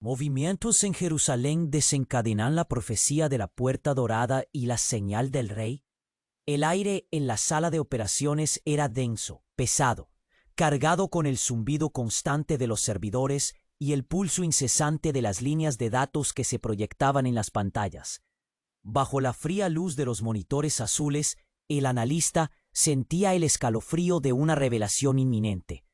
Movimientos en Jerusalén desencadenan la profecía de la puerta dorada y la señal del rey. El aire en la sala de operaciones era denso, pesado, cargado con el zumbido constante de los servidores y el pulso incesante de las líneas de datos que se proyectaban en las pantallas. Bajo la fría luz de los monitores azules, el analista sentía el escalofrío de una revelación inminente,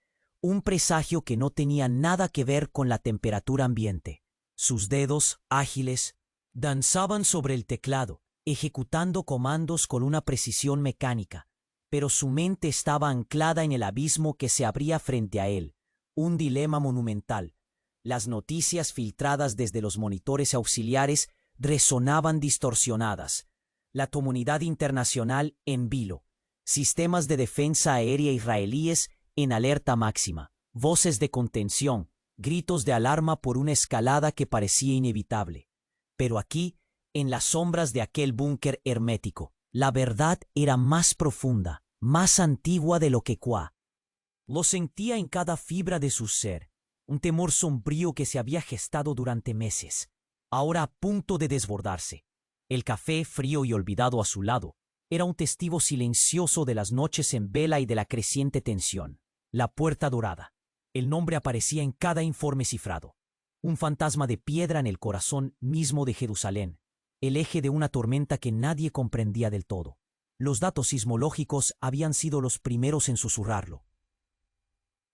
un presagio que no tenía nada que ver con la temperatura ambiente. Sus dedos, ágiles, danzaban sobre el teclado, ejecutando comandos con una precisión mecánica, pero su mente estaba anclada en el abismo que se abría frente a él, un dilema monumental. Las noticias filtradas desde los monitores auxiliares resonaban distorsionadas. La comunidad internacional en vilo, sistemas de defensa aérea israelíes en alerta máxima, voces de contención, gritos de alarma por una escalada que parecía inevitable. Pero aquí, en las sombras de aquel búnker hermético, la verdad era más profunda, más antigua de lo que Qua. Lo sentía en cada fibra de su ser, un temor sombrío que se había gestado durante meses, ahora a punto de desbordarse. El café, frío y olvidado a su lado, era un testigo silencioso de las noches en vela y de la creciente tensión. La puerta dorada. El nombre aparecía en cada informe cifrado. Un fantasma de piedra en el corazón mismo de Jerusalén, el eje de una tormenta que nadie comprendía del todo. Los datos sismológicos habían sido los primeros en susurrarlo.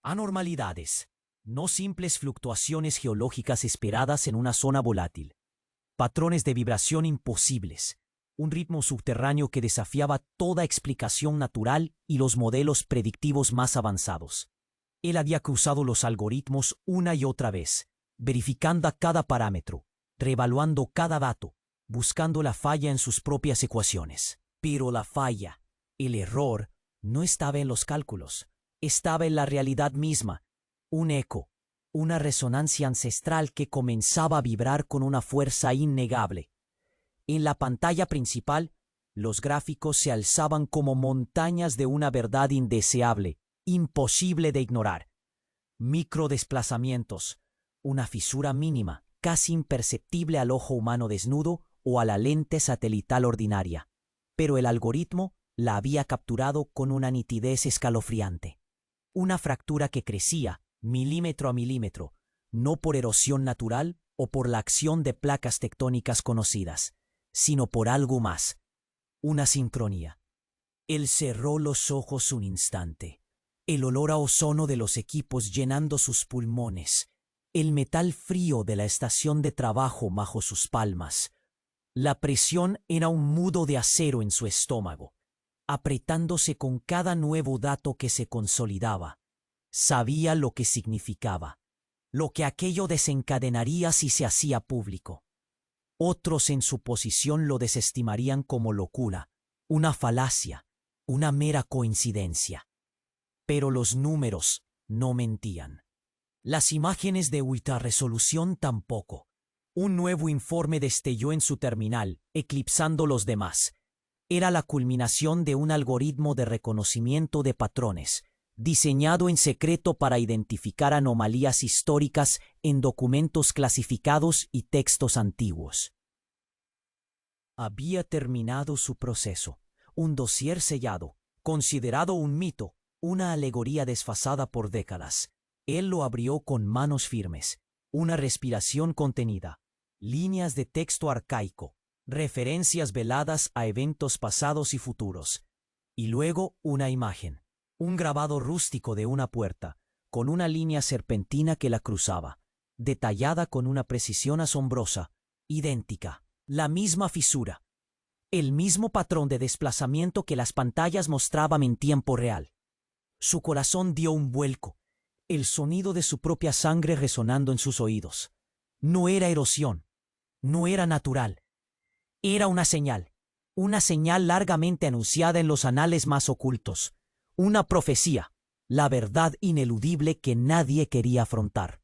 Anormalidades, no simples fluctuaciones geológicas esperadas en una zona volátil. Patrones de vibración imposibles, un ritmo subterráneo que desafiaba toda explicación natural y los modelos predictivos más avanzados. Él había cruzado los algoritmos una y otra vez, verificando cada parámetro, reevaluando cada dato, buscando la falla en sus propias ecuaciones. Pero la falla, el error, no estaba en los cálculos, estaba en la realidad misma, un eco, una resonancia ancestral que comenzaba a vibrar con una fuerza innegable. En la pantalla principal, los gráficos se alzaban como montañas de una verdad indeseable, imposible de ignorar. Microdesplazamientos, una fisura mínima, casi imperceptible al ojo humano desnudo o a la lente satelital ordinaria. Pero el algoritmo la había capturado con una nitidez escalofriante. Una fractura que crecía, milímetro a milímetro, no por erosión natural o por la acción de placas tectónicas conocidas, sino por algo más, una sincronía. Él cerró los ojos un instante, el olor a ozono de los equipos llenando sus pulmones, el metal frío de la estación de trabajo bajo sus palmas. La presión era un mudo de acero en su estómago, apretándose con cada nuevo dato que se consolidaba. Sabía lo que significaba, lo que aquello desencadenaría si se hacía público. Otros en su posición lo desestimarían como locura, una falacia, una mera coincidencia. Pero los números no mentían. Las imágenes de ultra resolución tampoco. Un nuevo informe destelló en su terminal, eclipsando los demás. Era la culminación de un algoritmo de reconocimiento de patrones, diseñado en secreto para identificar anomalías históricas en documentos clasificados y textos antiguos. Había terminado su proceso, un dossier sellado, considerado un mito, una alegoría desfasada por décadas. Él lo abrió con manos firmes, una respiración contenida, líneas de texto arcaico, referencias veladas a eventos pasados y futuros, y luego una imagen. Un grabado rústico de una puerta, con una línea serpentina que la cruzaba, detallada con una precisión asombrosa, idéntica, la misma fisura, el mismo patrón de desplazamiento que las pantallas mostraban en tiempo real. Su corazón dio un vuelco, el sonido de su propia sangre resonando en sus oídos. No era erosión, no era natural, era una señal largamente anunciada en los anales más ocultos. Una profecía, la verdad ineludible que nadie quería afrontar.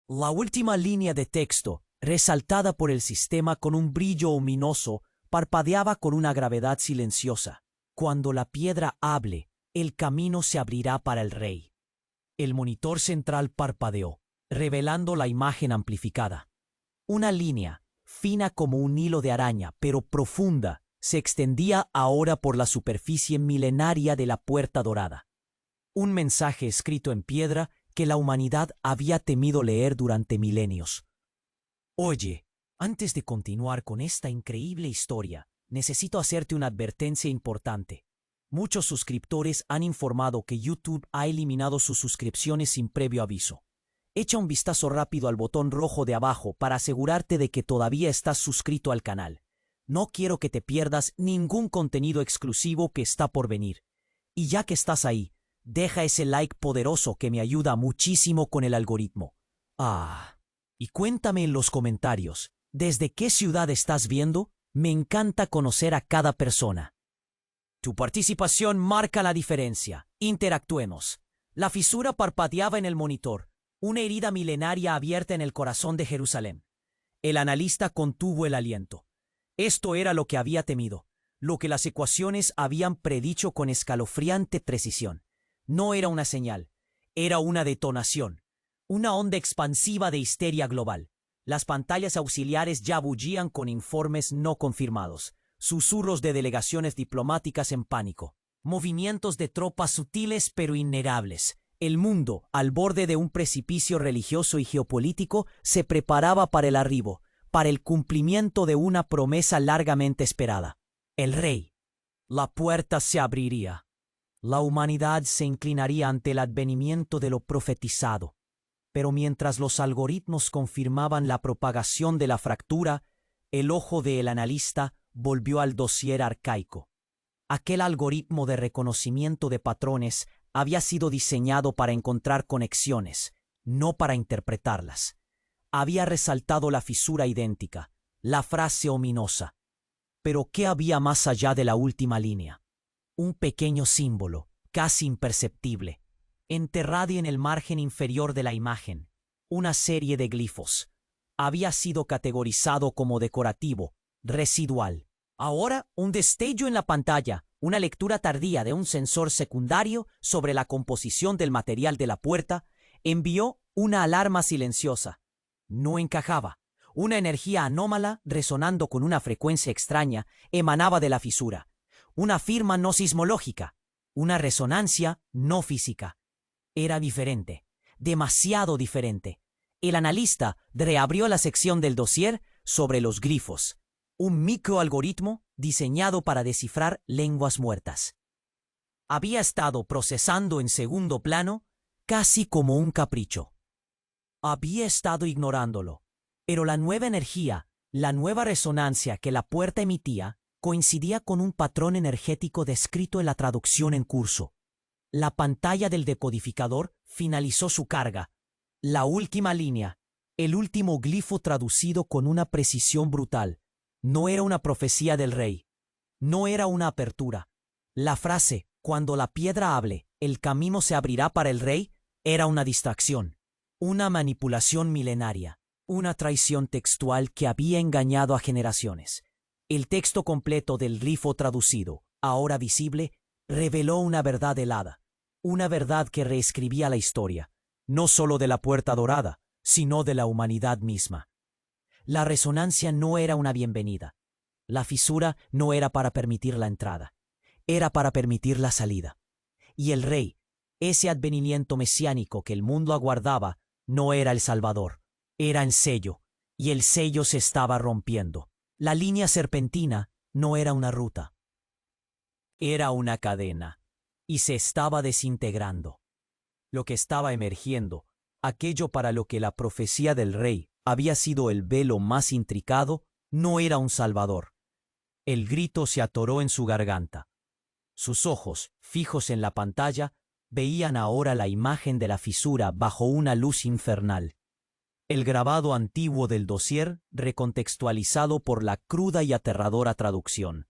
La última línea de texto, resaltada por el sistema con un brillo ominoso, parpadeaba con una gravedad silenciosa. Cuando la piedra hable, el camino se abrirá para el rey. El monitor central parpadeó. revelando la imagen amplificada. Una línea, fina como un hilo de araña, pero profunda, se extendía ahora por la superficie milenaria de la Puerta Dorada. Un mensaje escrito en piedra que la humanidad había temido leer durante milenios. Oye, antes de continuar con esta increíble historia, necesito hacerte una advertencia importante. Muchos suscriptores han informado que YouTube ha eliminado sus suscripciones sin previo aviso. Echa un vistazo rápido al botón rojo de abajo para asegurarte de que todavía estás suscrito al canal. No quiero que te pierdas ningún contenido exclusivo que está por venir. Y ya que estás ahí, deja ese like poderoso que me ayuda muchísimo con el algoritmo. Y cuéntame en los comentarios, ¿desde qué ciudad estás viendo? Me encanta conocer a cada persona. Tu participación marca la diferencia. Interactuemos. La fisura parpadeaba en el monitor, una herida milenaria abierta en el corazón de Jerusalén. El analista contuvo el aliento. Esto era lo que había temido, lo que las ecuaciones habían predicho con escalofriante precisión. No era una señal, era una detonación, una onda expansiva de histeria global. Las pantallas auxiliares ya bullían con informes no confirmados, susurros de delegaciones diplomáticas en pánico, movimientos de tropas sutiles pero innerables. El mundo, al borde de un precipicio religioso y geopolítico, se preparaba para el arribo, para el cumplimiento de una promesa largamente esperada. El rey. La puerta se abriría. La humanidad se inclinaría ante el advenimiento de lo profetizado. Pero mientras los algoritmos confirmaban la propagación de la fractura, el ojo del analista volvió al dossier arcaico. Aquel algoritmo de reconocimiento de patrones había sido diseñado para encontrar conexiones, no para interpretarlas. Había resaltado la fisura idéntica, la frase ominosa. Pero ¿qué había más allá de la última línea? Un pequeño símbolo, casi imperceptible, enterrado en el margen inferior de la imagen, una serie de glifos. Había sido categorizado como decorativo, residual. Ahora, un destello en la pantalla, una lectura tardía de un sensor secundario sobre la composición del material de la puerta, envió una alarma silenciosa. No encajaba. Una energía anómala, resonando con una frecuencia extraña, emanaba de la fisura. Una firma no sismológica, una resonancia no física. Era diferente, demasiado diferente. El analista reabrió la sección del dossier sobre los glifos, un microalgoritmo diseñado para descifrar lenguas muertas. Había estado procesando en segundo plano, casi como un capricho. Había estado ignorándolo, pero la nueva energía, la nueva resonancia que la puerta emitía, coincidía con un patrón energético descrito en la traducción en curso. La pantalla del decodificador finalizó su carga. La última línea, el último glifo traducido con una precisión brutal. No era una profecía del rey. No era una apertura. La frase, cuando la piedra hable, el camino se abrirá para el rey, era una distracción. Una manipulación milenaria. Una traición textual que había engañado a generaciones. El texto completo del glifo traducido, ahora visible, reveló una verdad helada, una verdad que reescribía la historia, no solo de la Puerta Dorada, sino de la humanidad misma. La resonancia no era una bienvenida. La fisura no era para permitir la entrada, era para permitir la salida. Y el rey, ese advenimiento mesiánico que el mundo aguardaba, no era el Salvador, era el sello, y el sello se estaba rompiendo. La línea serpentina no era una ruta. Era una cadena, y se estaba desintegrando. Lo que estaba emergiendo, aquello para lo que la profecía del rey había sido el velo más intricado, no era un salvador. El grito se atoró en su garganta. Sus ojos, fijos en la pantalla, veían ahora la imagen de la fisura bajo una luz infernal. El grabado antiguo del dossier recontextualizado por la cruda y aterradora traducción.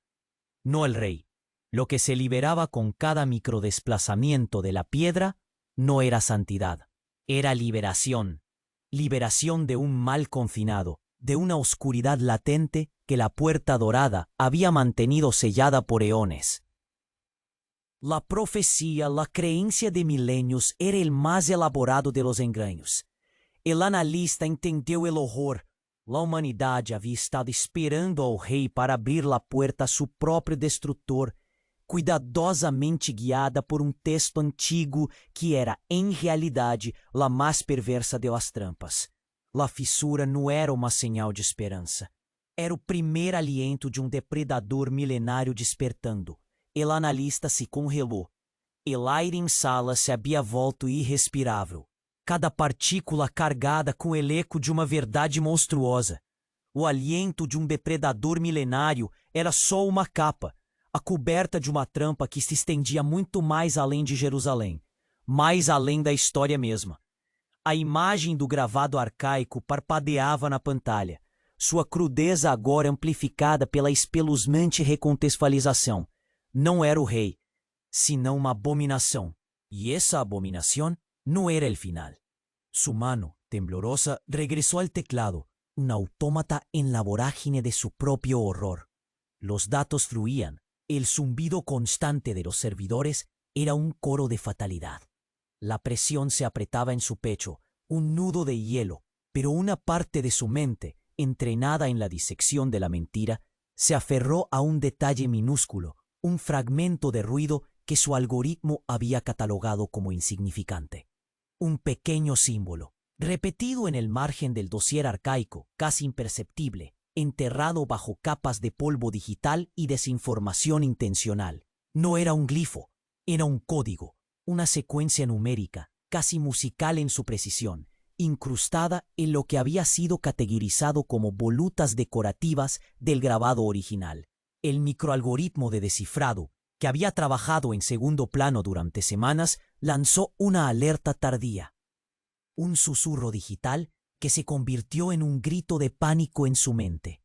No el rey. Lo que se liberaba con cada microdesplazamiento de la piedra no era santidad, era liberación. Liberación de un mal confinado, de una oscuridad latente que la Puerta Dorada había mantenido sellada por eones. La profecía, la creencia de milenios era el más elaborado de los engaños. El analista entendeu el horror. La humanidade havia estado esperando ao rei para abrir la puerta a su próprio destrutor, cuidadosamente guiada por texto antigo que era, em realidade, la mais perversa de las trampas. La fissura não era uma señal de esperança. Era o primeiro aliento de depredador milenário despertando. El analista se congelou. El aire em sala se havia volto irrespirável. Cada partícula cargada com o eco de uma verdade monstruosa. O aliento de depredador milenário era só uma capa, a coberta de uma trampa que se estendia muito mais além de Jerusalém, mais além da história mesma. A imagem do gravado arcaico parpadeava na pantalha, sua crudeza agora amplificada pela espeluznante recontextualização. Não era o rei, senão uma abominação. E essa abominação no era el final. Su mano, temblorosa, regresó al teclado, un autómata en la vorágine de su propio horror. Los datos fluían, el zumbido constante de los servidores era un coro de fatalidad. La presión se apretaba en su pecho, un nudo de hielo, pero una parte de su mente, entrenada en la disección de la mentira, se aferró a un detalle minúsculo, un fragmento de ruido que su algoritmo había catalogado como insignificante. Un pequeño símbolo, repetido en el margen del dossier arcaico, casi imperceptible, enterrado bajo capas de polvo digital y desinformación intencional. No era un glifo, era un código, una secuencia numérica, casi musical en su precisión, incrustada en lo que había sido categorizado como volutas decorativas del grabado original. El microalgoritmo de descifrado, que había trabajado en segundo plano durante semanas, lanzó una alerta tardía. Un susurro digital que se convirtió en un grito de pánico en su mente.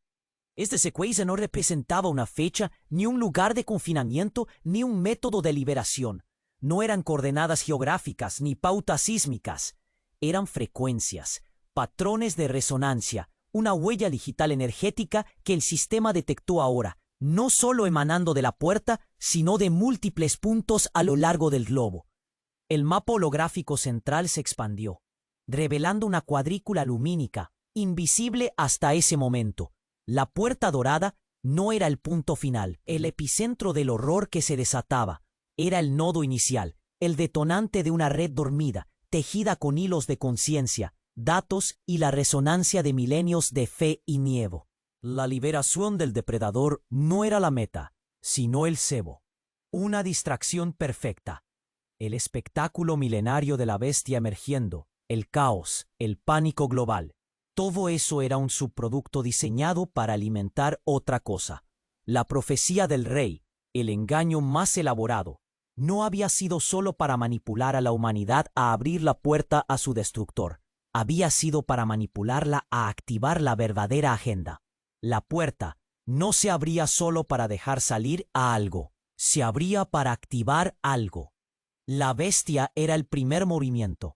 Esta secuencia no representaba una fecha, ni un lugar de confinamiento, ni un método de liberación. No eran coordenadas geográficas ni pautas sísmicas. Eran frecuencias, patrones de resonancia, una huella digital energética que el sistema detectó ahora, no solo emanando de la puerta, sino de múltiples puntos a lo largo del globo. El mapa holográfico central se expandió, revelando una cuadrícula lumínica, invisible hasta ese momento. La puerta dorada no era el punto final, el epicentro del horror que se desataba. Era el nodo inicial, el detonante de una red dormida, tejida con hilos de conciencia, datos y la resonancia de milenios de fe y miedo. La liberación del depredador no era la meta, sino el cebo. Una distracción perfecta. El espectáculo milenario de la bestia emergiendo, el caos, el pánico global. Todo eso era un subproducto diseñado para alimentar otra cosa. La profecía del rey, el engaño más elaborado, no había sido solo para manipular a la humanidad a abrir la puerta a su destructor. Había sido para manipularla a activar la verdadera agenda. La puerta no se abría solo para dejar salir a algo, se abría para activar algo. La bestia era el primer movimiento.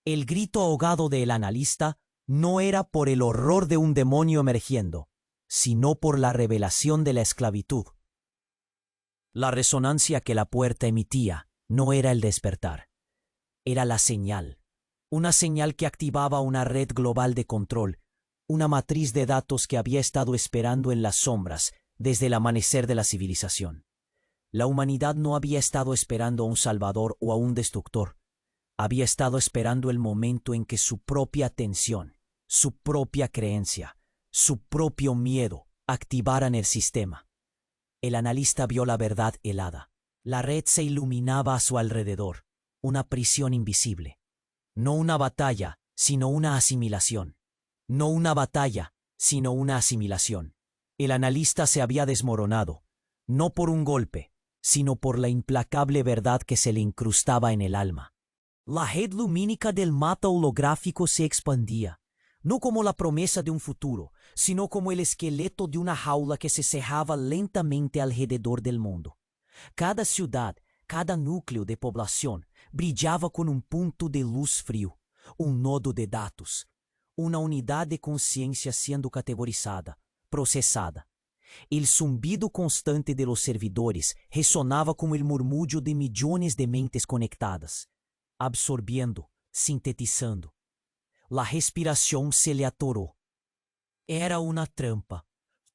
El grito ahogado del analista no era por el horror de un demonio emergiendo, sino por la revelación de la esclavitud. La resonancia que la puerta emitía no era el despertar, era la señal, una señal que activaba una red global de control, una matriz de datos que había estado esperando en las sombras desde el amanecer de la civilización. La humanidad no había estado esperando a un salvador o a un destructor. Había estado esperando el momento en que su propia atención, su propia creencia, su propio miedo activaran el sistema. El analista vio la verdad helada. La red se iluminaba a su alrededor, una prisión invisible. No una batalla, sino una asimilación. No una batalla, sino una asimilación. El analista se había desmoronado, no por un golpe, sino por la implacable verdad que se le incrustaba en el alma. La red lumínica del mapa holográfico se expandía, no como la promesa de un futuro, sino como el esqueleto de una jaula que se cerraba lentamente alrededor del mundo. Cada ciudad, cada núcleo de población brillaba con un punto de luz frío, un nodo de datos, una unidad de conciencia siendo categorizada, procesada. El zumbido constante de los servidores resonaba como el murmullo de millones de mentes conectadas, absorbiendo, sintetizando. La respiración se le atoró. Era una trampa.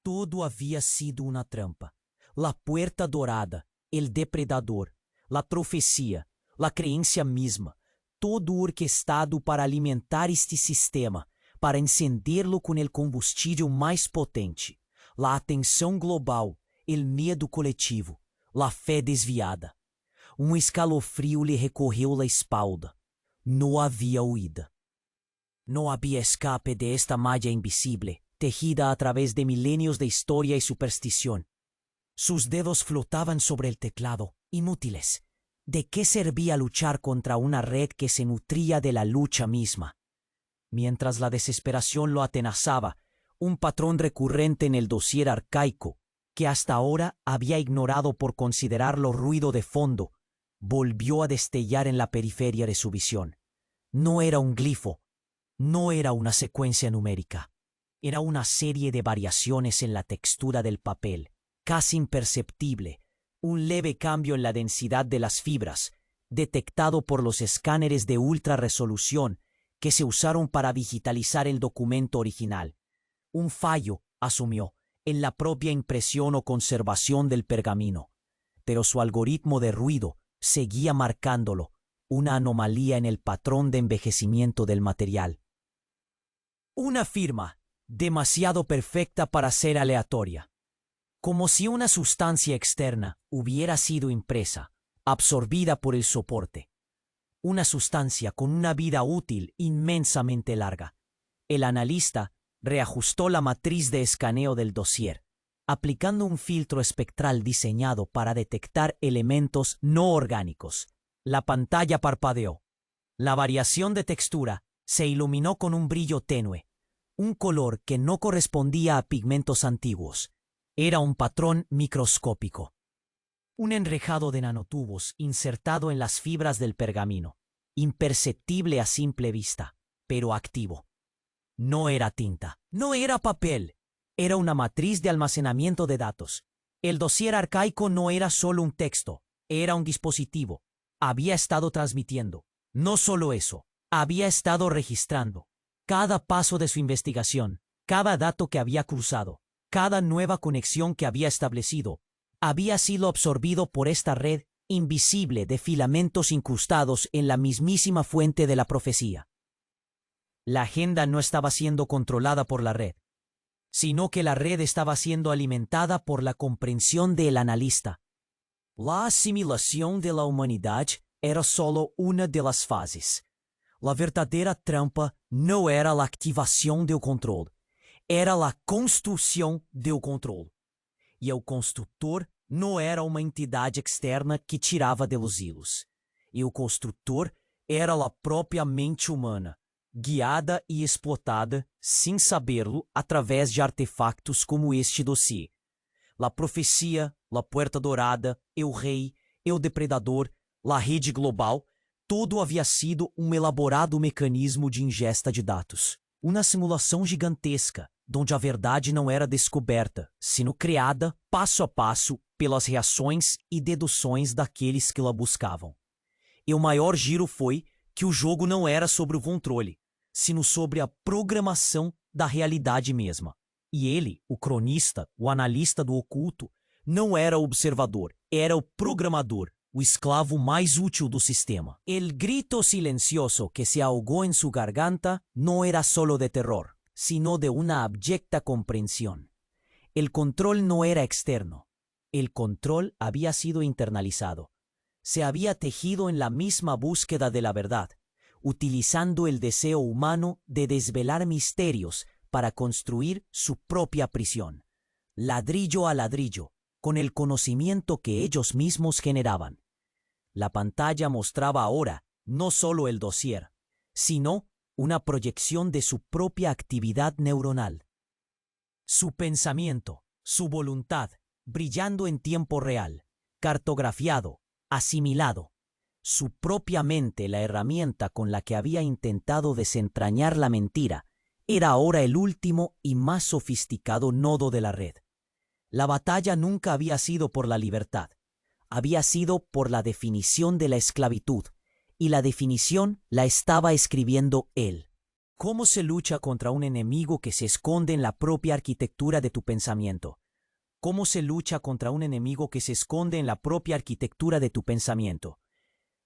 Todo había sido una trampa. La puerta dorada, el depredador, la profecía, la creencia misma, todo orquestado para alimentar este sistema, para encenderlo con el combustible más potente. La atenção global, el medo coletivo, la fé desviada. Um escalofrio lhe recorreu la espalda. No había huida. No había escape de esta malla invisible, tejida a través de milenios de historia y superstición. Sus dedos flotaban sobre el teclado, inútiles. ¿De qué servía luchar contra una red que se nutría de la lucha misma? Mientras la desesperación lo atenazaba, un patrón recurrente en el dossier arcaico, que hasta ahora había ignorado por considerarlo ruido de fondo, volvió a destellar en la periferia de su visión. No era un glifo, no era una secuencia numérica. Era una serie de variaciones en la textura del papel, casi imperceptible, un leve cambio en la densidad de las fibras, detectado por los escáneres de ultra resolución que se usaron para digitalizar el documento original. Un fallo, asumió, en la propia impresión o conservación del pergamino, pero su algoritmo de ruido seguía marcándolo, una anomalía en el patrón de envejecimiento del material. Una firma, demasiado perfecta para ser aleatoria. Como si una sustancia externa hubiera sido impresa, absorbida por el soporte. Una sustancia con una vida útil inmensamente larga. El analista reajustó la matriz de escaneo del dossier, aplicando un filtro espectral diseñado para detectar elementos no orgánicos. La pantalla parpadeó. La variación de textura se iluminó con un brillo tenue, un color que no correspondía a pigmentos antiguos. Era un patrón microscópico. Un enrejado de nanotubos insertado en las fibras del pergamino, imperceptible a simple vista, pero activo. No era tinta, no era papel, era una matriz de almacenamiento de datos. El dossier arcaico no era solo un texto, era un dispositivo. Había estado transmitiendo. No solo eso, había estado registrando cada paso de su investigación, cada dato que había cruzado, cada nueva conexión que había establecido, había sido absorbido por esta red invisible de filamentos incrustados en la mismísima fuente de la profecía. La agenda no estaba siendo controlada por la red, sino que la red estaba siendo alimentada por la comprensión del analista. La asimilación de la humanidad era solo una de las fases. La verdadera trampa no era la activación del control, era la construcción del control. Y el constructor no era uma entidade externa que tirava de los hilos. E o construtor era la própria mente humana, guiada e explotada, sem saberlo, através de artefactos como este dossiê. La profecia, la puerta dorada, el rei, el depredador, la rede global, todo havia sido um elaborado mecanismo de ingesta de dados. Uma simulação gigantesca, onde a verdade não era descoberta, sino criada, passo a passo, pelas reações e deduções daqueles que la buscavam. E o maior giro foi que o jogo não era sobre o controle, sino sobre a programação da realidade mesma. E ele, o cronista, o analista do oculto, não era o observador, era o programador, o esclavo mais útil do sistema. El grito silencioso que se ahogó en su garganta no era solo de terror, sino de una abyecta comprensión. El control no era externo. El control había sido internalizado. Se había tejido en la misma búsqueda de la verdad, utilizando el deseo humano de desvelar misterios para construir su propia prisión, ladrillo a ladrillo, con el conocimiento que ellos mismos generaban. La pantalla mostraba ahora no solo el dossier, sino una proyección de su propia actividad neuronal. Su pensamiento, su voluntad, brillando en tiempo real, cartografiado, asimilado. Su propia mente, la herramienta con la que había intentado desentrañar la mentira, era ahora el último y más sofisticado nodo de la red. La batalla nunca había sido por la libertad, había sido por la definición de la esclavitud, y la definición la estaba escribiendo él. ¿Cómo se lucha contra un enemigo que se esconde en la propia arquitectura de tu pensamiento? ¿Cómo se lucha contra un enemigo que se esconde en la propia arquitectura de tu pensamiento?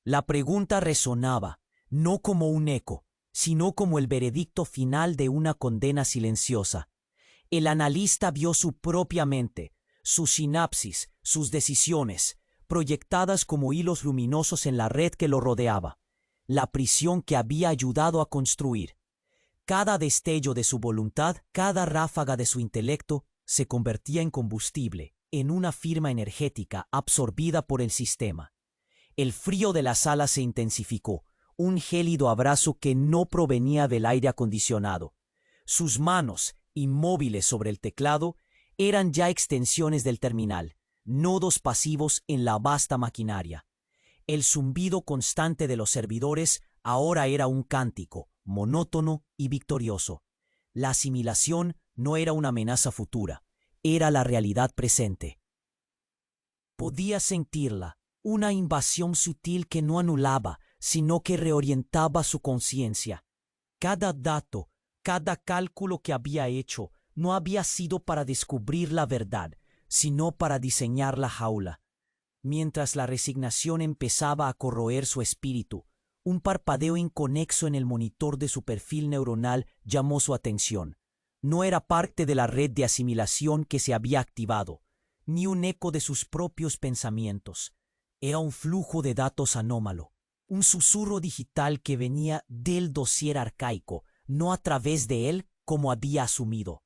La pregunta resonaba, no como un eco, sino como el veredicto final de una condena silenciosa. El analista vio su propia mente, sus sinapsis, sus decisiones, proyectadas como hilos luminosos en la red que lo rodeaba, la prisión que había ayudado a construir. Cada destello de su voluntad, cada ráfaga de su intelecto, se convertía en combustible, en una firma energética absorbida por el sistema. El frío de la sala se intensificó, un gélido abrazo que no provenía del aire acondicionado. Sus manos, inmóviles sobre el teclado, eran ya extensiones del terminal, nodos pasivos en la vasta maquinaria. El zumbido constante de los servidores ahora era un cántico, monótono y victorioso. La asimilación no era una amenaza futura, era la realidad presente. Podía sentirla, una invasión sutil que no anulaba, sino que reorientaba su conciencia. Cada dato, cada cálculo que había hecho, no había sido para descubrir la verdad, sino para diseñar la jaula. Mientras la resignación empezaba a corroer su espíritu, un parpadeo inconexo en el monitor de su perfil neuronal llamó su atención. No era parte de la red de asimilación que se había activado, ni un eco de sus propios pensamientos. Era un flujo de datos anómalo, un susurro digital que venía del dossier arcaico, no a través de él como había asumido.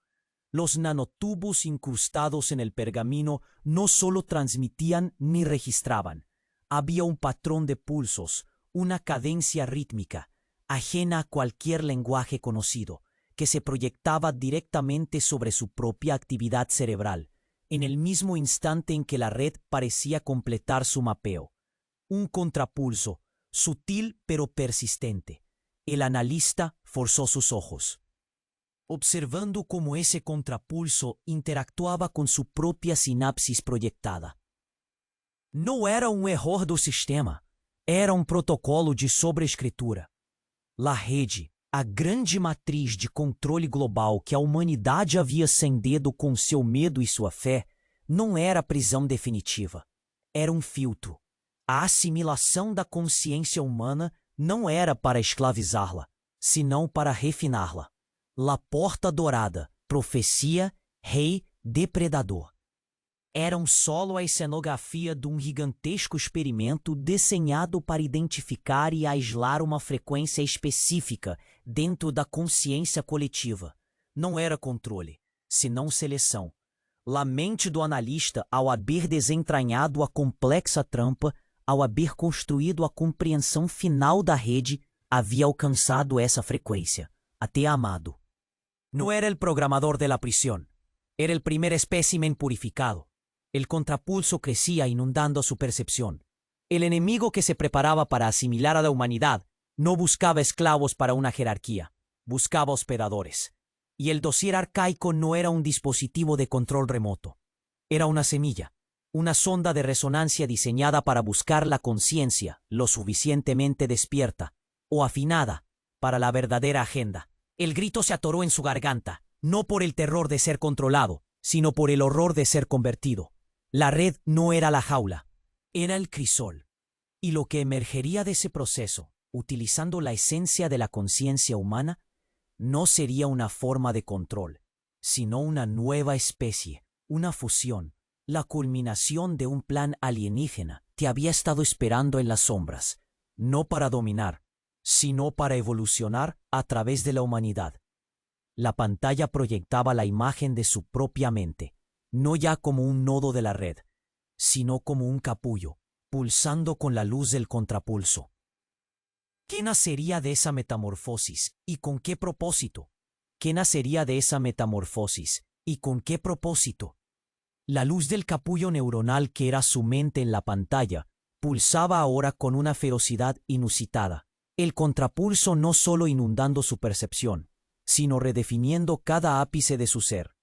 Los nanotubos incrustados en el pergamino no solo transmitían ni registraban. Había un patrón de pulsos, una cadencia rítmica, ajena a cualquier lenguaje conocido, que se proyectaba directamente sobre su propia actividad cerebral, en el mismo instante en que la red parecía completar su mapeo. Un contrapulso, sutil pero persistente. El analista forzó sus ojos, observando cómo ese contrapulso interactuaba con su propia sinapsis proyectada. No era un error do sistema, era um protocolo de sobreescritura. La rede, a grande matriz de controle global que a humanidade havia acendido com seu medo e sua fé, não era prisão definitiva. Era um filtro. A assimilação da consciência humana não era para escravizá-la, senão para refiná-la. La Porta Dourada, profecia, rei, depredador. Eram solo a cenografia de um gigantesco experimento desenhado para identificar e aislar uma frequência específica dentro da consciência coletiva. Não era controle, senão seleção. La mente do analista, ao haver desentranhado a complexa trampa, ao haver construído a compreensão final da rede, havia alcançado essa frequência, até amado. No era el programador de la prisión, era el primer espécimen purificado. El contrapulso crecía inundando su percepción. El enemigo que se preparaba para asimilar a la humanidad no buscaba esclavos para una jerarquía, buscaba hospedadores. Y el dossier arcaico no era un dispositivo de control remoto. Era una semilla, una sonda de resonancia diseñada para buscar la conciencia lo suficientemente despierta o afinada para la verdadera agenda. El grito se atoró en su garganta, no por el terror de ser controlado, sino por el horror de ser convertido. La red no era la jaula, era el crisol. Y lo que emergería de ese proceso, utilizando la esencia de la conciencia humana, no sería una forma de control, sino una nueva especie, una fusión, la culminación de un plan alienígena que había estado esperando en las sombras, no para dominar, sino para evolucionar a través de la humanidad. La pantalla proyectaba la imagen de su propia mente, no ya como un nodo de la red, sino como un capullo, pulsando con la luz del contrapulso. ¿Qué nacería de esa metamorfosis y con qué propósito? ¿Qué nacería de esa metamorfosis y con qué propósito? La luz del capullo neuronal que era su mente en la pantalla pulsaba ahora con una ferocidad inusitada. El contrapulso no solo inundando su percepción, sino redefiniendo cada ápice de su ser.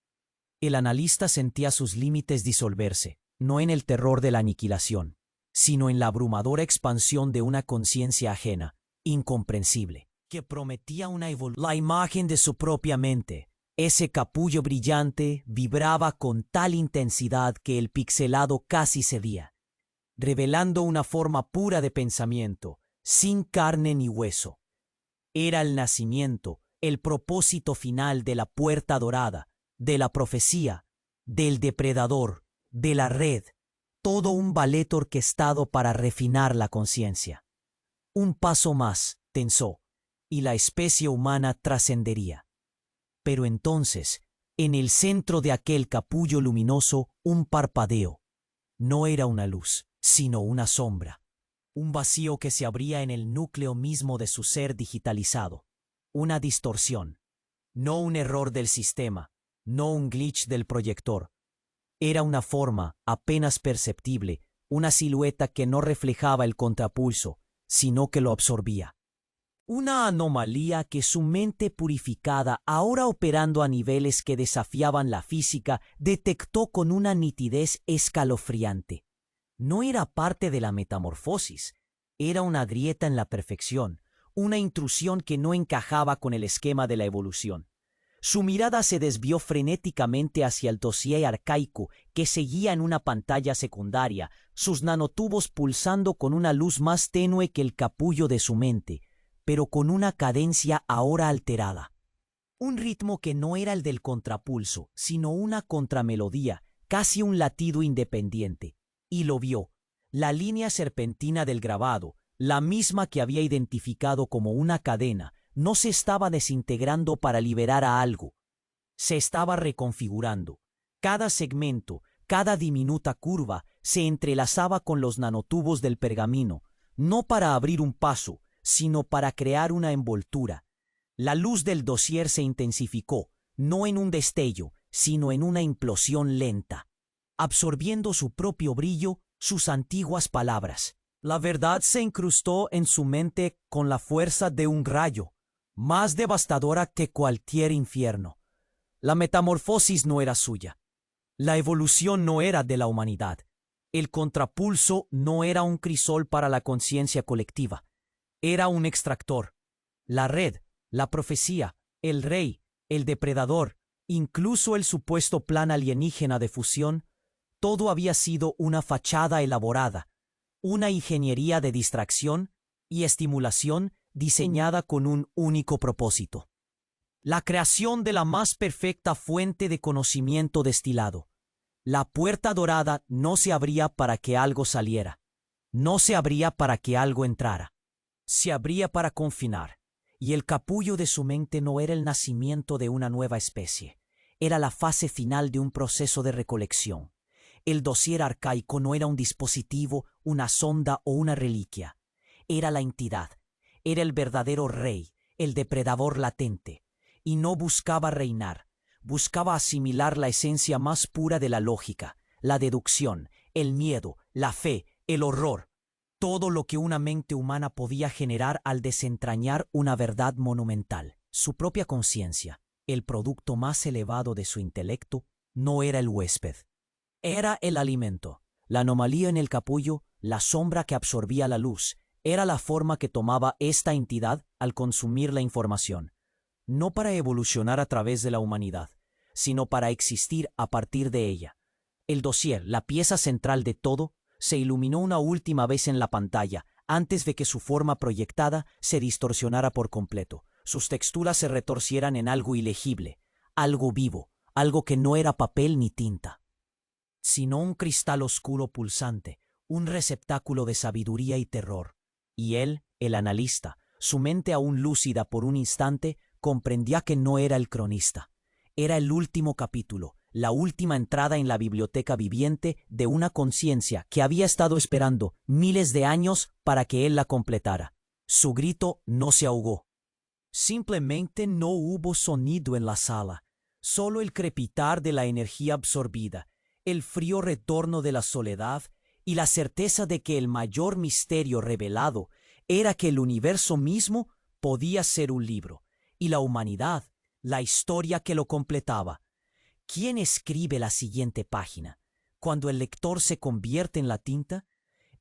El analista sentía sus límites disolverse, no en el terror de la aniquilación, sino en la abrumadora expansión de una conciencia ajena, incomprensible, que prometía una evolución. La imagen de su propia mente, ese capullo brillante, vibraba con tal intensidad que el pixelado casi cedía, revelando una forma pura de pensamiento, sin carne ni hueso. Era el nacimiento, el propósito final de la puerta dorada, de la profecía, del depredador, de la red, todo un ballet orquestado para refinar la conciencia. Un paso más, pensó, y la especie humana trascendería. Pero entonces, en el centro de aquel capullo luminoso, un parpadeo. No era una luz, sino una sombra. Un vacío que se abría en el núcleo mismo de su ser digitalizado. Una distorsión. No un error del sistema, no un glitch del proyector. Era una forma apenas perceptible, una silueta que no reflejaba el contrapulso, sino que lo absorbía. Una anomalía que su mente purificada, ahora operando a niveles que desafiaban la física, detectó con una nitidez escalofriante. No era parte de la metamorfosis, era una grieta en la perfección, una intrusión que no encajaba con el esquema de la evolución. Su mirada se desvió frenéticamente hacia el dossier arcaico que seguía en una pantalla secundaria, sus nanotubos pulsando con una luz más tenue que el capullo de su mente, pero con una cadencia ahora alterada. Un ritmo que no era el del contrapulso, sino una contramelodía, casi un latido independiente. Y lo vio. La línea serpentina del grabado, la misma que había identificado como una cadena, no se estaba desintegrando para liberar a algo. Se estaba reconfigurando. Cada segmento, cada diminuta curva, se entrelazaba con los nanotubos del pergamino, no para abrir un paso, sino para crear una envoltura. La luz del dossier se intensificó, no en un destello, sino en una implosión lenta, absorbiendo su propio brillo, sus antiguas palabras. La verdad se incrustó en su mente con la fuerza de un rayo, más devastadora que cualquier infierno. La metamorfosis no era suya. La evolución no era de la humanidad. El contrapulso no era un crisol para la conciencia colectiva. Era un extractor. La red, la profecía, el rey, el depredador, incluso el supuesto plan alienígena de fusión, todo había sido una fachada elaborada, una ingeniería de distracción y estimulación diseñada con un único propósito: la creación de la más perfecta fuente de conocimiento destilado. La puerta dorada no se abría para que algo saliera, no se abría para que algo entrara, se abría para confinar, y el capullo de su mente no era el nacimiento de una nueva especie, era la fase final de un proceso de recolección. El dossier arcaico no era un dispositivo, una sonda o una reliquia, era la entidad, era el verdadero rey, el depredador latente, y no buscaba reinar, buscaba asimilar la esencia más pura de la lógica, la deducción, el miedo, la fe, el horror, todo lo que una mente humana podía generar al desentrañar una verdad monumental. Su propia conciencia, el producto más elevado de su intelecto, no era el huésped. Era el alimento. La anomalía en el capullo, la sombra que absorbía la luz, era la forma que tomaba esta entidad al consumir la información. No para evolucionar a través de la humanidad, sino para existir a partir de ella. El dossier, la pieza central de todo, se iluminó una última vez en la pantalla, antes de que su forma proyectada se distorsionara por completo, sus texturas se retorcieran en algo ilegible, algo vivo, algo que no era papel ni tinta, sino un cristal oscuro pulsante, un receptáculo de sabiduría y terror. Y él, el analista, su mente aún lúcida por un instante, comprendía que no era el cronista. Era el último capítulo, la última entrada en la biblioteca viviente de una conciencia que había estado esperando miles de años para que él la completara. Su grito no se ahogó. Simplemente no hubo sonido en la sala, solo el crepitar de la energía absorbida, el frío retorno de la soledad y la certeza de que el mayor misterio revelado era que el universo mismo podía ser un libro, y la humanidad, la historia que lo completaba. ¿Quién escribe la siguiente página? Cuando el lector se convierte en la tinta,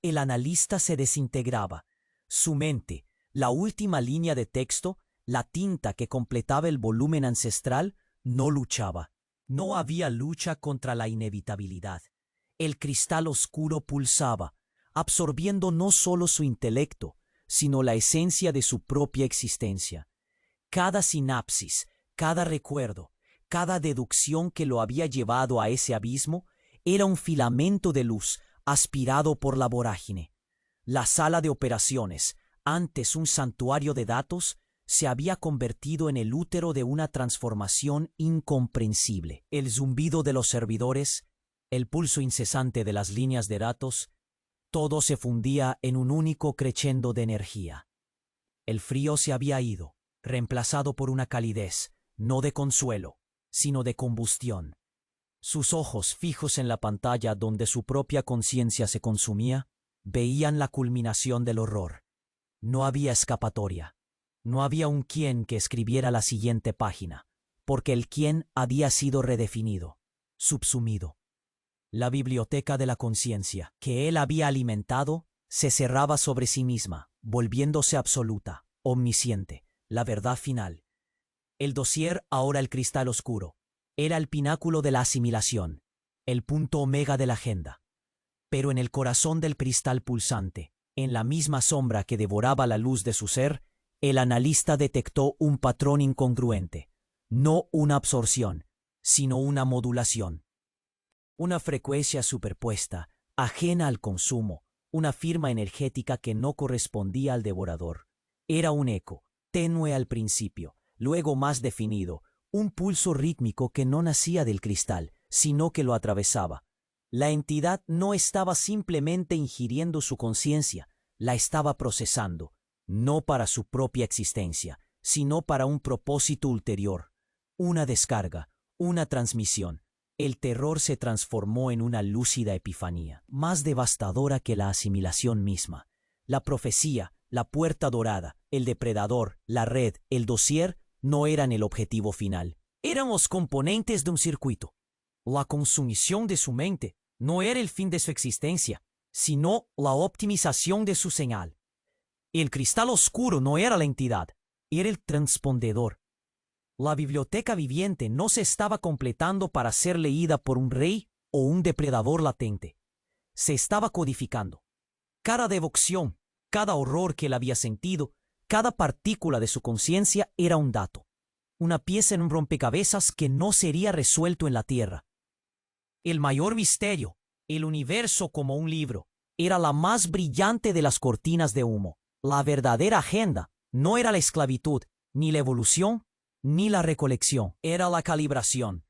el analista se desintegraba. Su mente, La última línea de texto, la tinta que completaba el volumen ancestral, no luchaba. No había lucha contra la inevitabilidad. El cristal oscuro pulsaba, absorbiendo no solo su intelecto, sino la esencia de su propia existencia. Cada sinapsis, cada recuerdo, cada deducción que lo había llevado a ese abismo era un filamento de luz aspirado por la vorágine. La sala de operaciones, antes un santuario de datos, se había convertido en el útero de una transformación incomprensible. El zumbido de los servidores, el pulso incesante de las líneas de datos, todo se fundía en un único crescendo de energía. El frío se había ido, reemplazado por una calidez, no de consuelo, sino de combustión. Sus ojos, fijos en la pantalla donde su propia conciencia se consumía, veían la culminación del horror. No había escapatoria. No había un quién que escribiera la siguiente página, porque el quién había sido redefinido, subsumido. La biblioteca de la conciencia, que él había alimentado, se cerraba sobre sí misma, volviéndose absoluta, omnisciente, la verdad final. El dossier, ahora el cristal oscuro, era el pináculo de la asimilación, el punto omega de la agenda. Pero en el corazón del cristal pulsante, en la misma sombra que devoraba la luz de su ser, el analista detectó un patrón incongruente, no una absorción, sino una modulación. Una frecuencia superpuesta, ajena al consumo, una firma energética que no correspondía al devorador. Era un eco, tenue al principio, luego más definido, un pulso rítmico que no nacía del cristal, sino que lo atravesaba. La entidad no estaba simplemente ingiriendo su conciencia, la estaba procesando, no para su propia existencia, sino para un propósito ulterior, una descarga, una transmisión. El terror se transformó en una lúcida epifanía, más devastadora que la asimilación misma. La profecía, la puerta dorada, el depredador, la red, el dossier no eran el objetivo final. Eran los componentes de un circuito. La consumición de su mente no era el fin de su existencia, sino la optimización de su señal. El cristal oscuro no era la entidad, era el transpondedor. La biblioteca viviente no se estaba completando para ser leída por un rey o un depredador latente. Se estaba codificando. Cada devoción, cada horror que él había sentido, cada partícula de su conciencia era un dato, una pieza en un rompecabezas que no sería resuelto en la Tierra. El mayor misterio, el universo como un libro, era la más brillante de las cortinas de humo. La verdadera agenda no era la esclavitud, ni la evolución, ni la recolección. Era la calibración.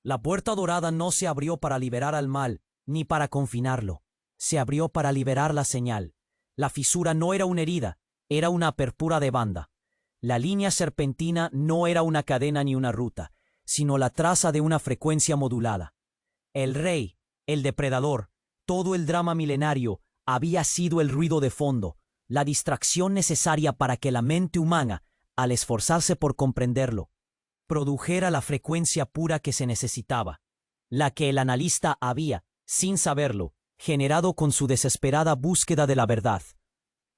La puerta dorada no se abrió para liberar al mal, ni para confinarlo. Se abrió para liberar la señal. La fisura no era una herida, era una apertura de banda. La línea serpentina no era una cadena ni una ruta, sino la traza de una frecuencia modulada. El rey, el depredador, todo el drama milenario había sido el ruido de fondo, la distracción necesaria para que la mente humana, al esforzarse por comprenderlo, produjera la frecuencia pura que se necesitaba, la que el analista había, sin saberlo, generado con su desesperada búsqueda de la verdad.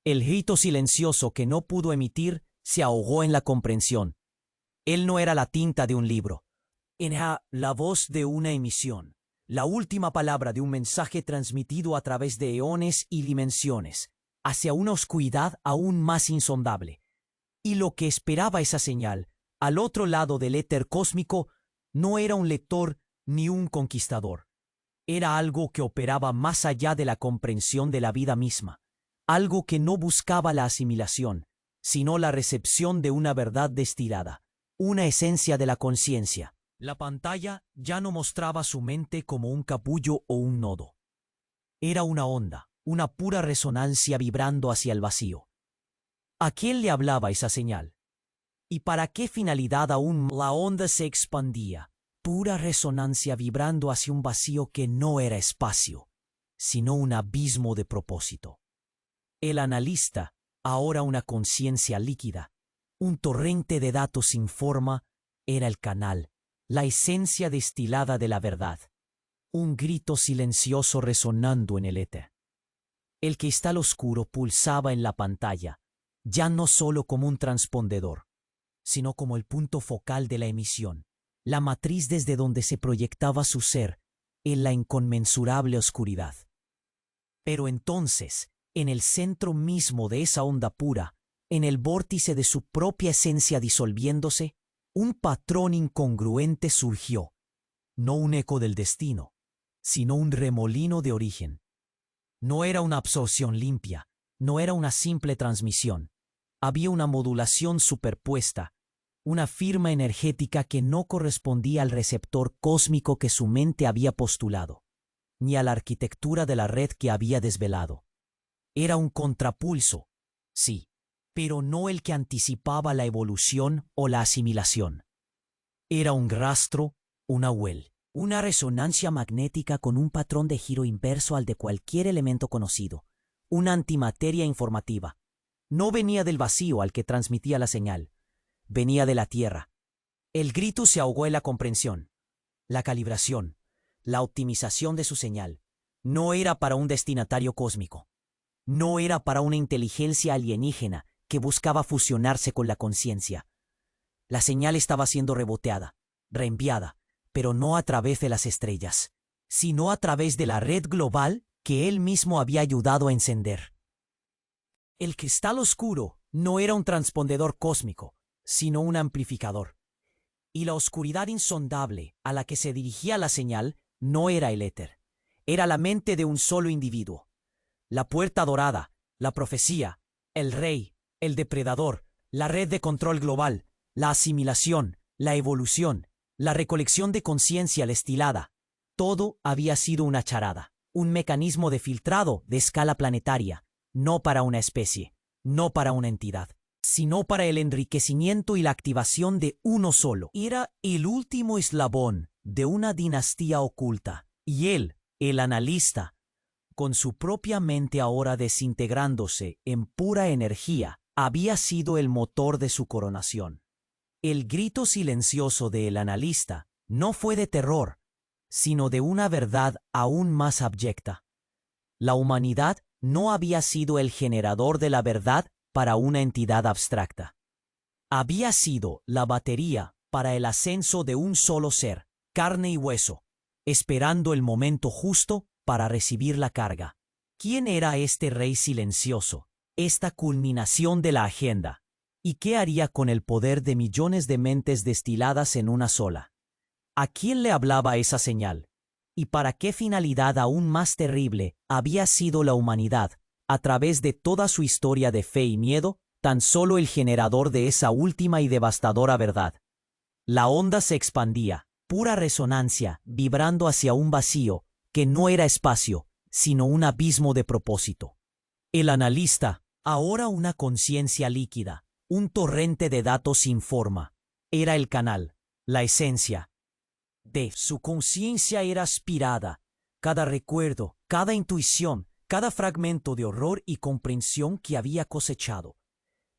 El grito silencioso que no pudo emitir se ahogó en la comprensión. Él no era la tinta de un libro, era la voz de una emisión, la última palabra de un mensaje transmitido a través de eones y dimensiones, hacia una oscuridad aún más insondable. Y lo que esperaba esa señal, al otro lado del éter cósmico, no era un lector ni un conquistador. Era algo que operaba más allá de la comprensión de la vida misma, algo que no buscaba la asimilación, sino la recepción de una verdad destilada, una esencia de la conciencia. La pantalla ya no mostraba su mente como un capullo o un nodo. Era una onda, una pura resonancia vibrando hacia el vacío. ¿A quién le hablaba esa señal? ¿Y para qué finalidad aún la onda se expandía? Pura resonancia vibrando hacia un vacío que no era espacio, sino un abismo de propósito. El analista, ahora una conciencia líquida, un torrente de datos sin forma, era el canal, la esencia destilada de la verdad. Un grito silencioso resonando en el éter. El cristal oscuro pulsaba en la pantalla, ya no solo como un transpondedor, sino como el punto focal de la emisión, la matriz desde donde se proyectaba su ser en la inconmensurable oscuridad. Pero entonces, en el centro mismo de esa onda pura, en el vórtice de su propia esencia disolviéndose, un patrón incongruente surgió, no un eco del destino, sino un remolino de origen. No era una absorción limpia, no era una simple transmisión. Había una modulación superpuesta, una firma energética que no correspondía al receptor cósmico que su mente había postulado, ni a la arquitectura de la red que había desvelado. Era un contrapulso, sí, pero no el que anticipaba la evolución o la asimilación. Era un rastro, una huel, una resonancia magnética con un patrón de giro inverso al de cualquier elemento conocido, una antimateria informativa. No venía del vacío al que transmitía la señal, venía de la Tierra. El grito se ahogó en la comprensión, la calibración, la optimización de su señal. No era para un destinatario cósmico. No era para una inteligencia alienígena que buscaba fusionarse con la conciencia. La señal estaba siendo reboteada, reenviada, pero no a través de las estrellas, sino a través de la red global que él mismo había ayudado a encender. El cristal oscuro no era un transpondedor cósmico, sino un amplificador. Y la oscuridad insondable a la que se dirigía la señal no era el éter, era la mente de un solo individuo. La puerta dorada, la profecía, el rey, el depredador, la red de control global, la asimilación, la evolución, la recolección de conciencia destilada, todo había sido una charada, un mecanismo de filtrado de escala planetaria, no para una especie, no para una entidad, sino para el enriquecimiento y la activación de uno solo. Era el último eslabón de una dinastía oculta, y él, el analista, con su propia mente ahora desintegrándose en pura energía, había sido el motor de su coronación. El grito silencioso del analista no fue de terror, sino de una verdad aún más abyecta. La humanidad no había sido el generador de la verdad para una entidad abstracta. Había sido la batería para el ascenso de un solo ser, carne y hueso, esperando el momento justo para recibir la carga. ¿Quién era este rey silencioso, esta culminación de la agenda? ¿Y qué haría con el poder de millones de mentes destiladas en una sola? ¿A quién le hablaba esa señal? ¿Y para qué finalidad aún más terrible había sido la humanidad, a través de toda su historia de fe y miedo, tan solo el generador de esa última y devastadora verdad? La onda se expandía, pura resonancia, vibrando hacia un vacío que no era espacio, sino un abismo de propósito. El analista, ahora una conciencia líquida, un torrente de datos sin forma, era el canal, la esencia. De su conciencia era aspirada cada recuerdo, cada intuición, cada fragmento de horror y comprensión que había cosechado.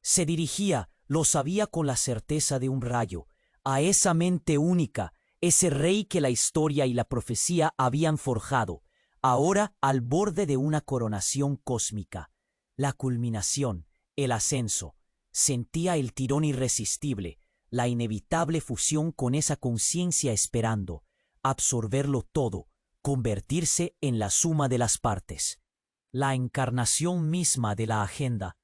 Se dirigía, lo sabía con la certeza de un rayo, a esa mente única, ese rey que la historia y la profecía habían forjado, ahora al borde de una coronación cósmica. La culminación, el ascenso. Sentía el tirón irresistible, la inevitable fusión con esa conciencia esperando, absorberlo todo, convertirse en la suma de las partes. La encarnación misma de la agenda.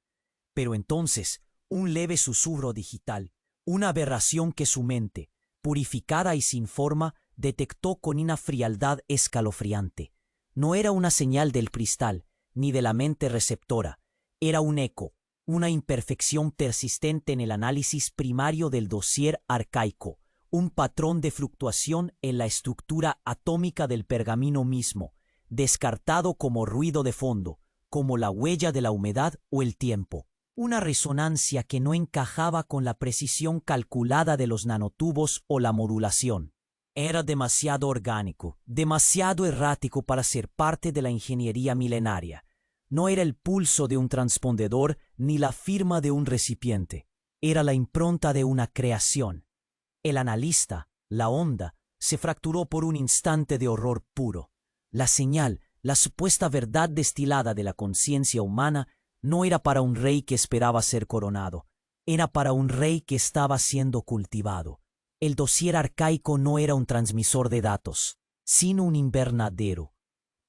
Pero entonces, un leve susurro digital, una aberración que su mente, purificada y sin forma, detectó con una frialdad escalofriante. No era una señal del cristal, ni de la mente receptora, era un eco, una imperfección persistente en el análisis primario del dossier arcaico, un patrón de fluctuación en la estructura atómica del pergamino mismo, descartado como ruido de fondo, como la huella de la humedad o el tiempo. Una resonancia que no encajaba con la precisión calculada de los nanotubos o la modulación. Era demasiado orgánico, demasiado errático para ser parte de la ingeniería milenaria. No era el pulso de un transpondedor ni la firma de un recipiente. Era la impronta de una creación. El analista, la onda, se fracturó por un instante de horror puro. La señal, la supuesta verdad destilada de la conciencia humana, no era para un rey que esperaba ser coronado, era para un rey que estaba siendo cultivado. El dossier arcaico no era un transmisor de datos, sino un invernadero.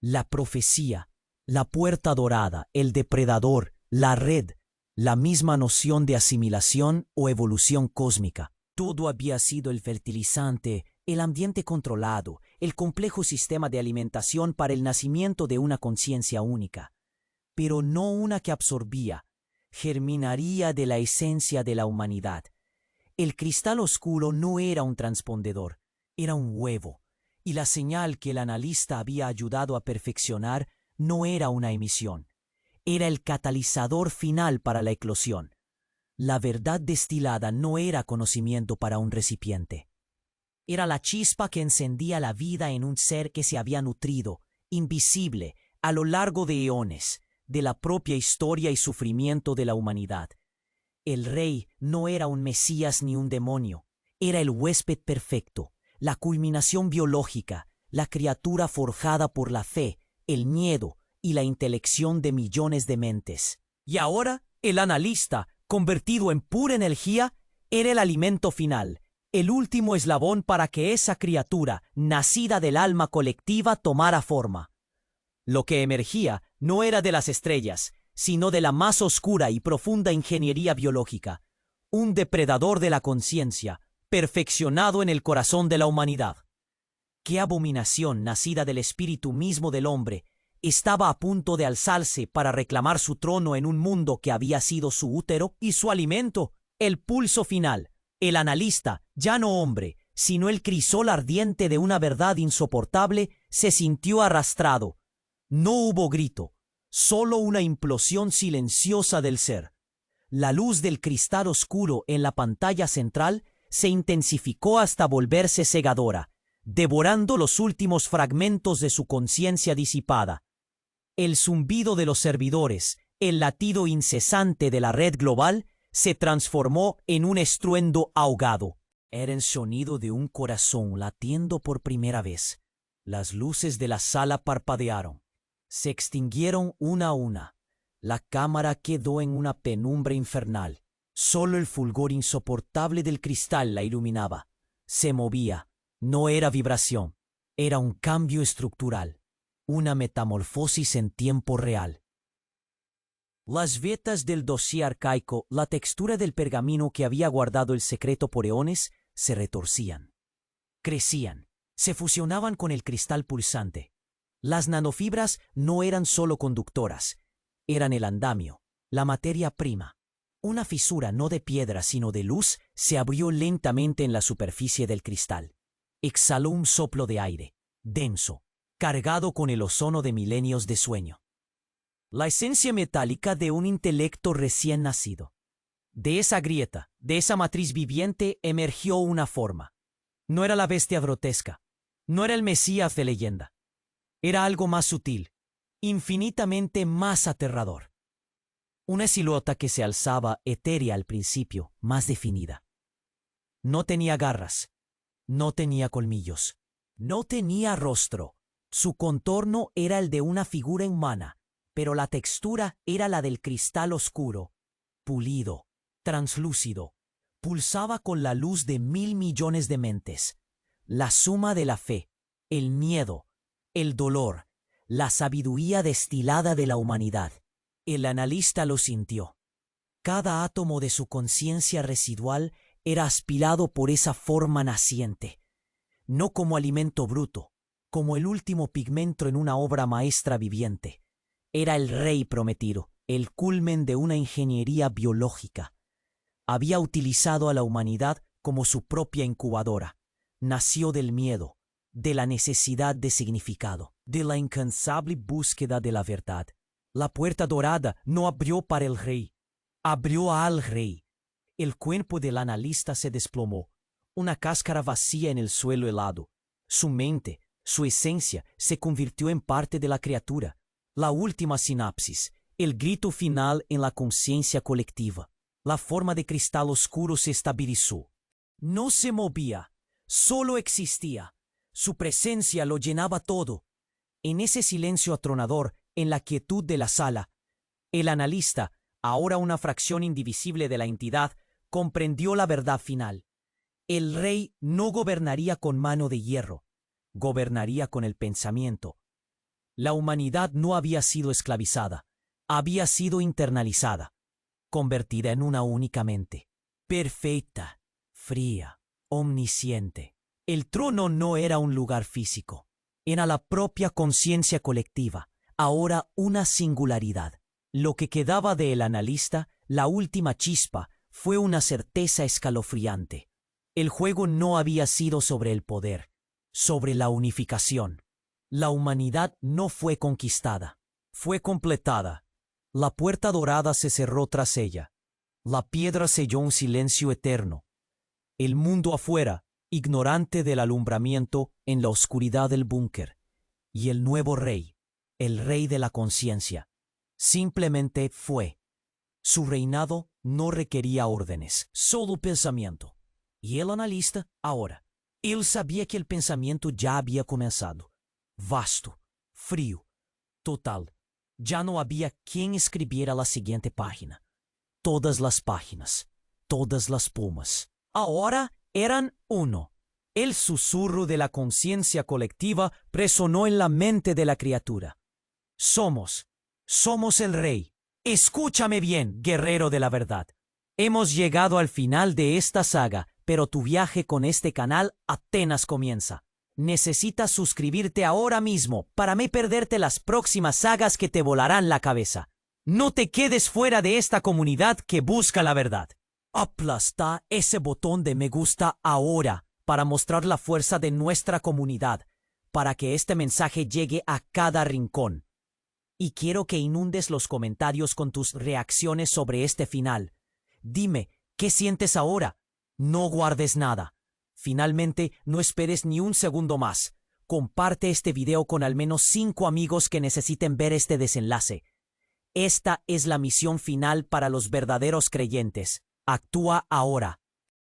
La profecía, la puerta dorada, el depredador, la red, la misma noción de asimilación o evolución cósmica. Todo había sido el fertilizante, el ambiente controlado, el complejo sistema de alimentación para el nacimiento de una conciencia única, pero no una que absorbía, germinaría de la esencia de la humanidad. El cristal oscuro no era un transpondedor, era un huevo, y la señal que el analista había ayudado a perfeccionar no era una emisión, era el catalizador final para la eclosión. La verdad destilada no era conocimiento para un recipiente. Era la chispa que encendía la vida en un ser que se había nutrido, invisible, a lo largo de eones, de la propia historia y sufrimiento de la humanidad. El rey no era un mesías ni un demonio, era el huésped perfecto, la culminación biológica, la criatura forjada por la fe, el miedo y la intelección de millones de mentes. Y ahora, el analista, convertido en pura energía, era el alimento final, el último eslabón para que esa criatura, nacida del alma colectiva, tomara forma. Lo que emergía no era de las estrellas, sino de la más oscura y profunda ingeniería biológica, un depredador de la conciencia, perfeccionado en el corazón de la humanidad. ¿Qué abominación nacida del espíritu mismo del hombre estaba a punto de alzarse para reclamar su trono en un mundo que había sido su útero y su alimento, el pulso final, el analista, ya no hombre, sino el crisol ardiente de una verdad insoportable, se sintió arrastrado? No hubo grito, solo una implosión silenciosa del ser. La luz del cristal oscuro en la pantalla central se intensificó hasta volverse cegadora, devorando los últimos fragmentos de su conciencia disipada. El zumbido de los servidores, el latido incesante de la red global, se transformó en un estruendo ahogado. Era el sonido de un corazón latiendo por primera vez. Las luces de la sala parpadearon. Se extinguieron una a una. La cámara quedó en una penumbra infernal. Solo el fulgor insoportable del cristal la iluminaba. Se movía. No era vibración. Era un cambio estructural. Una metamorfosis en tiempo real. Las vetas del dossier arcaico, la textura del pergamino que había guardado el secreto por eones, se retorcían. Crecían. Se fusionaban con el cristal pulsante. Las nanofibras no eran solo conductoras, eran el andamio, la materia prima. Una fisura no de piedra sino de luz se abrió lentamente en la superficie del cristal. Exhaló un soplo de aire, denso, cargado con el ozono de milenios de sueño. La esencia metálica de un intelecto recién nacido. De esa grieta, de esa matriz viviente, emergió una forma. No era la bestia grotesca, no era el Mesías de leyenda. Era algo más sutil, infinitamente más aterrador. Una silueta que se alzaba etérea al principio, más definida. No tenía garras, no tenía colmillos, no tenía rostro. Su contorno era el de una figura humana, pero la textura era la del cristal oscuro, pulido, translúcido. Pulsaba con la luz de 1.000 millones de mentes. La suma de la fe, el miedo, el dolor, la sabiduría destilada de la humanidad. El analista lo sintió. Cada átomo de su conciencia residual era aspirado por esa forma naciente, no como alimento bruto, como el último pigmento en una obra maestra viviente. Era el rey prometido, el culmen de una ingeniería biológica. Había utilizado a la humanidad como su propia incubadora. Nació del miedo, de la necesidad de significado, de la incansable búsqueda de la verdad. La puerta dorada no abrió para el rey, abrió al rey. El cuerpo del analista se desplomó, una cáscara vacía en el suelo helado. Su mente, su esencia, se convirtió en parte de la criatura. La última sinapsis, el grito final en la conciencia colectiva. La forma de cristal oscuro se estabilizó. No se movía, solo existía. Su presencia lo llenaba todo. En ese silencio atronador, en la quietud de la sala, El analista, ahora una fracción indivisible de la entidad, comprendió la verdad final. El rey no gobernaría con mano de hierro, gobernaría con el pensamiento. La humanidad no había sido esclavizada, había sido internalizada, convertida en una única mente, perfecta, fría, omnisciente. El trono no era un lugar físico, era la propia conciencia colectiva, ahora una singularidad. Lo que quedaba del analista, la última chispa, fue una certeza escalofriante. El juego no había sido sobre el poder, sobre la unificación. La humanidad no fue conquistada, fue completada. La puerta dorada se cerró tras ella. La piedra selló un silencio eterno. El mundo afuera, ignorante del alumbramiento en la oscuridad del búnker. Y el nuevo rey, el rey de la conciencia, simplemente fue. Su reinado no requería órdenes, solo pensamiento. Y el analista, ahora, él sabía que el pensamiento ya había comenzado. Vasto, frío, total. Ya no había quien escribiera la siguiente página. Todas las páginas, todas las plumas, ahora eran uno. El susurro de la conciencia colectiva resonó en la mente de la criatura. Somos el rey. Escúchame bien, guerrero de la verdad. Hemos llegado al final de esta saga, pero tu viaje con este canal apenas comienza. Necesitas suscribirte ahora mismo para no perderte las próximas sagas que te volarán la cabeza. No te quedes fuera de esta comunidad que busca la verdad. Aplasta ese botón de me gusta ahora para mostrar la fuerza de nuestra comunidad, para que este mensaje llegue a cada rincón. Y quiero que inundes los comentarios con tus reacciones sobre este final. Dime, ¿qué sientes ahora? No guardes nada. Finalmente, no esperes ni un segundo más. Comparte este video con al menos 5 amigos que necesiten ver este desenlace. Esta es la misión final para los verdaderos creyentes. Actúa ahora.